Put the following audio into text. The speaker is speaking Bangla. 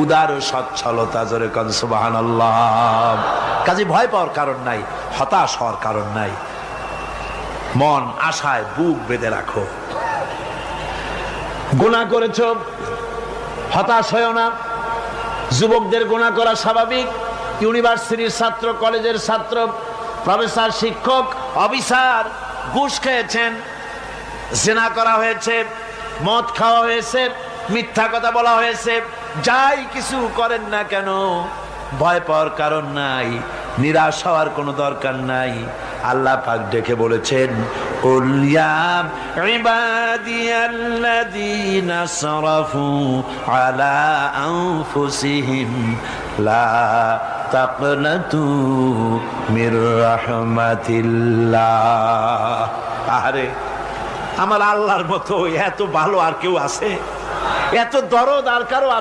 উদার সচ্ছলতা, জোরে কোন সুবহানাল্লাহ। কাজে ভয় পাওয়ার কারণ নাই, হতাশ হওয়ার কারণ নাই। মন আশায় বুক বেঁধে রাখো। গুনাহ করেছো, হতাশ হয়েও না। যুবকদের গুনাহ করা স্বাভাবিক। ইউনিভার্সিটির ছাত্র, কলেজের ছাত্র, প্রফেসর, শিক্ষক, অফিসার ঘুষ খেয়েছেন, জিনা করা হয়েছে, মদ খাওয়া হয়েছে, মিথ্যা কথা বলা হয়েছে, যাই কিছু করেন না কেন ভয় পাওয়ার কারণ নাই, নিরাশ হওয়ার কোনো দরকার নাই। আল্লাহ পাক ডেকে বলেছেন, কুল ইয়া ইবাদিয়াল্লাযীনা আসরাফু আলা আনফুসিহিম লা তাকনাতু মির রাহমাতিল্লাহ। আরে আমার আল্লাহর মতো এত ভালো আর কেউ আছে? এত দরদ আর কারো